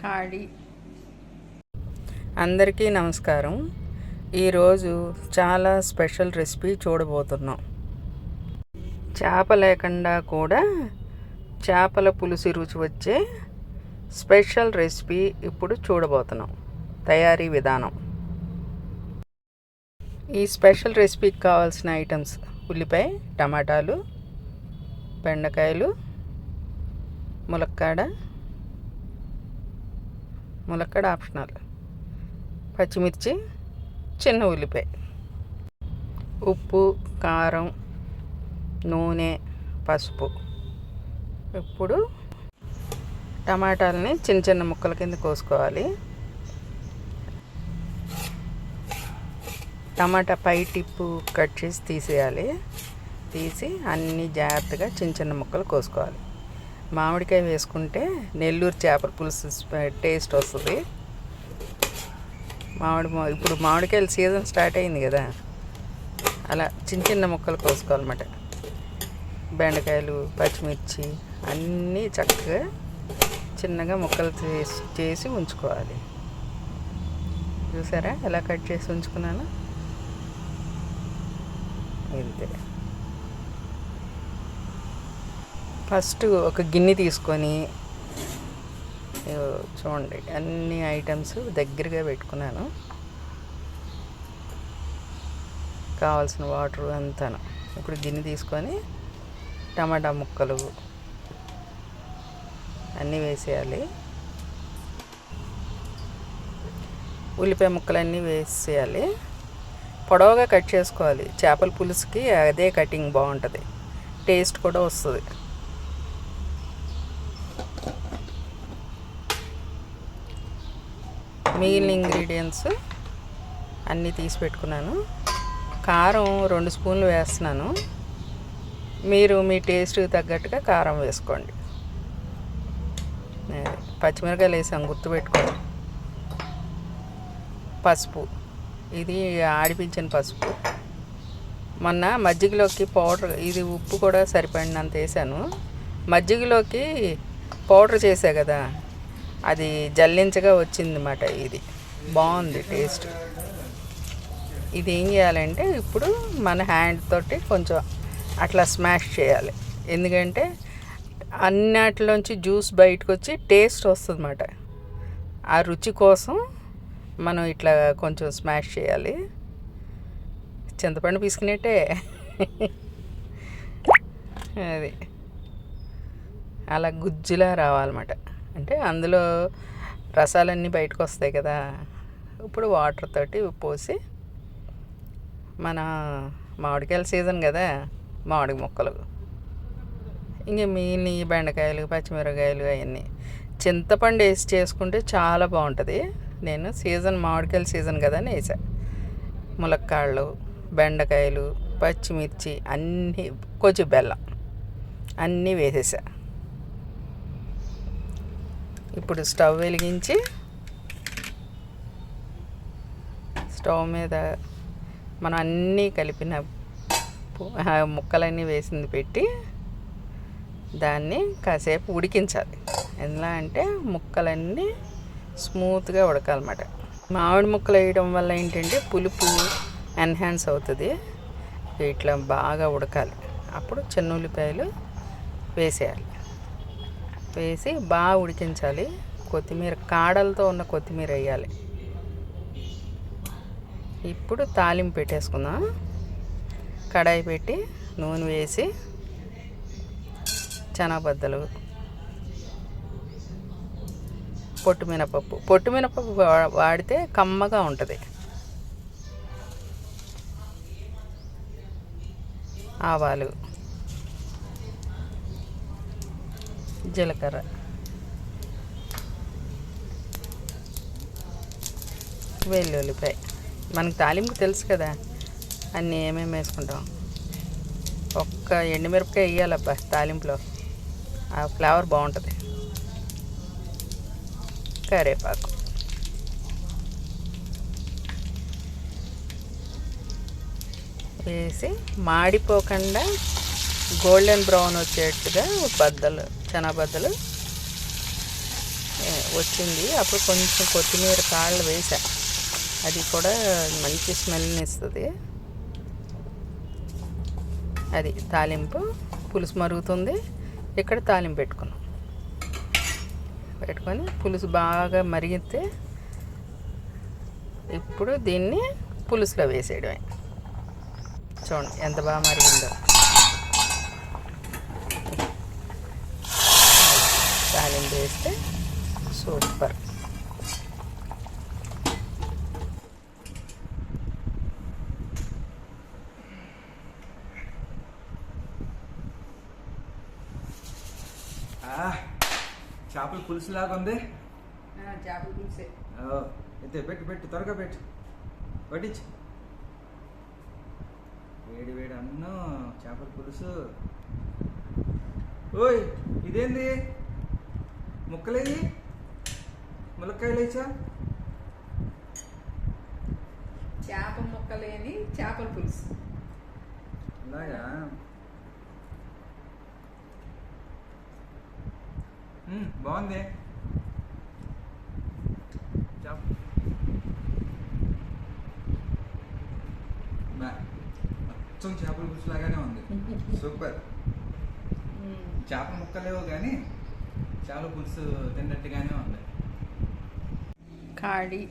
కాడి. అందరికీ నమస్కారం. ఈరోజు చాలా స్పెషల్ రెసిపీ చూడబోతున్నాం. చేప లేకుండా కూడా చేపల పులుసు రుచి వచ్చే స్పెషల్ రెసిపీ ఇప్పుడు చూడబోతున్నాం. తయారీ విధానం. ఈ స్పెషల్ రెసిపీకి కావాల్సిన ఐటమ్స్: ఉల్లిపాయ, టమాటాలు, బెండకాయలు, ములక్కాడ ఆప్షనల్, పచ్చిమిర్చి, చిన్న ఉల్లిపాయ, ఉప్పు, కారం, నూనె, పసుపు. ఇప్పుడు టమాటాలని చిన్న చిన్న ముక్కల కింద కోసుకోవాలి. టమాటా పై టిప్పు కట్ చేసి తీసేయాలి. తీసి అన్నీ జాగ్రత్తగా చిన్న చిన్న ముక్కలు కోసుకోవాలి. మామిడికాయ వేసుకుంటే నెల్లూరు చేపల పులుసు టేస్ట్ వస్తుంది. ఇప్పుడు మామిడికాయల సీజన్ స్టార్ట్ అయింది కదా, అలా చిన్న చిన్న ముక్కలు కోసుకోవాలన్నమాట. బెండకాయలు, పచ్చిమిర్చి అన్నీ చక్కగా చిన్నగా ముక్కలు చేసి ఉంచుకోవాలి. చూసారా ఎలా కట్ చేసి ఉంచుకున్నాను? ఇంతే. ఫస్ట్ ఒక గిన్నె తీసుకొని చూడండి, అన్ని ఐటమ్స్ దగ్గరగా పెట్టుకున్నాను. కావాల్సిన వాటర్ అంతాను. ఇప్పుడు గిన్నె తీసుకొని టమాటా ముక్కలు అన్నీ వేసేయాలి. ఉల్లిపాయ ముక్కలు అన్నీ వేసేయాలి. పొడవుగా కట్ చేసుకోవాలి. చేపల పులుసుకి అదే కటింగ్ బాగుంటుంది, టేస్ట్ కూడా వస్తుంది. మిగిలిన ఇంగ్రీడియంట్స్ అన్నీ తీసి పెట్టుకున్నాను. కారం 2 స్పూన్లు వేస్తున్నాను. మీరు మీ టేస్ట్కి తగ్గట్టుగా కారం వేసుకోండి. పచ్చిమిరకాయలు వేసాను, గుర్తుపెట్టుకోండి. పసుపు, ఇది ఆడిపించిన పసుపు. మొన్న మజ్జిగలోకి పౌడర్, ఇది ఉప్పు కూడా సరిపడినంత వేసాను. మజ్జిగలోకి పౌడర్ చేసా కదా, అది జల్లించగా వచ్చిందన్నమాట. ఇది బాగుంది టేస్ట్. ఇది ఏం చేయాలంటే ఇప్పుడు మన హ్యాండ్ తోటి కొంచెం అట్లా స్మాష్ చేయాలి. ఎందుకంటే అన్నిటిలోంచి జ్యూస్ బయటకు వచ్చి టేస్ట్ వస్తుంది అన్నమాట. ఆ రుచి కోసం మనం ఇట్లా కొంచెం స్మాష్ చేయాలి. చింతపండు పీసుకునేట్టే అది అలా గుజ్జులా రావాలన్నమాట. అంటే అందులో రసాలన్నీ బయటకు వస్తాయి కదా. ఇప్పుడు వాటర్ తోటి పోసి, మన మామిడికాయల సీజన్ కదా, మామిడి ముక్కలు, ఇంక మిగిలిన బెండకాయలు, పచ్చిమిరకాయలు అవన్నీ చింతపండు వేసి చేసుకుంటే చాలా బాగుంటుంది. నేను మామిడికాయల సీజన్ కదా అని వేసా. ములక్కాళ్ళు, బెండకాయలు, పచ్చిమిర్చి అన్నీ, కొంచెం బెల్లం అన్నీ వేసేసా. ఇప్పుడు స్టవ్ వెలిగించి స్టవ్ మీద మనం అన్నీ కలిపిన ముక్కలన్నీ వేసింది పెట్టి దాన్ని కాసేపు ఉడికించాలి. ఎలా అంటే ముక్కలన్నీ స్మూత్గా ఉడకాలన్నమాట. మామిడి ముక్కలు వేయడం వల్ల ఏంటంటే పులుపు ఎన్హాన్స్ అవుతుంది. ఇట్లా బాగా ఉడకాలి. అప్పుడు చిన్న ఉల్లిపాయలు వేసేయాలి. వేసి బాగా ఉడికించాలి. కొత్తిమీర, కాడలతో ఉన్న కొత్తిమీర వేయాలి. ఇప్పుడు తాలింపు పెట్టేసుకుందాం. కడాయి పెట్టి నూనె వేసి శనగబద్దలు, పొట్టు మినపప్పు వాడితే కమ్మగా ఉంటుంది. ఆవాలు, జీలకర్ర, వెల్లుల్లిపాయ. మనకి తాలింపు తెలుసు కదా, అన్నీ ఏమేమి వేసుకుంటాం. ఒక్క ఎండుమిరపకాయ వేయాలబ్బా తాలింపులో, ఆ ఫ్లేవర్ బాగుంటుంది. కరివేపాకు, వేసి మాడిపోకుండా గోల్డెన్ బ్రౌన్ వచ్చేట్టుగా శనగబద్దలు వచ్చింది. అప్పుడు కొంచెం కొత్తిమీర కాళ్ళు వేసా, అది కూడా మంచి స్మెల్ని ఇస్తుంది. అది తాలింపు, పులుసు మరుగుతుంది. ఇక్కడ తాలింపు పెట్టుకొని పులుసు బాగా మరిగితే ఇప్పుడు దీన్ని పులుసులో వేసేయడమే. చూడండి ఎంత బాగా మరిగిందో. తాలింపు వేస్తే సూపర్. చేపల పులుసు లాగా ఉంది. చేపల పులుసే. అయితే పెట్టు త్వరగా పట్టించు. వేడి అన్నం, చేపల పులుసు. ఓయ్ ఇదేంది ముక్కలేవి, ములక్కాయలు వేసా? చేప ముక్కలేని చేపల పులుసు. అలాగా? బాగుంది. అచ్చం చేపల పులుసు లాగానే ఉంది. సూపర్. చేప ముక్కలేవో కానీ చేపల పులుసు తిన్నట్టుగానే ఉంది. కాడి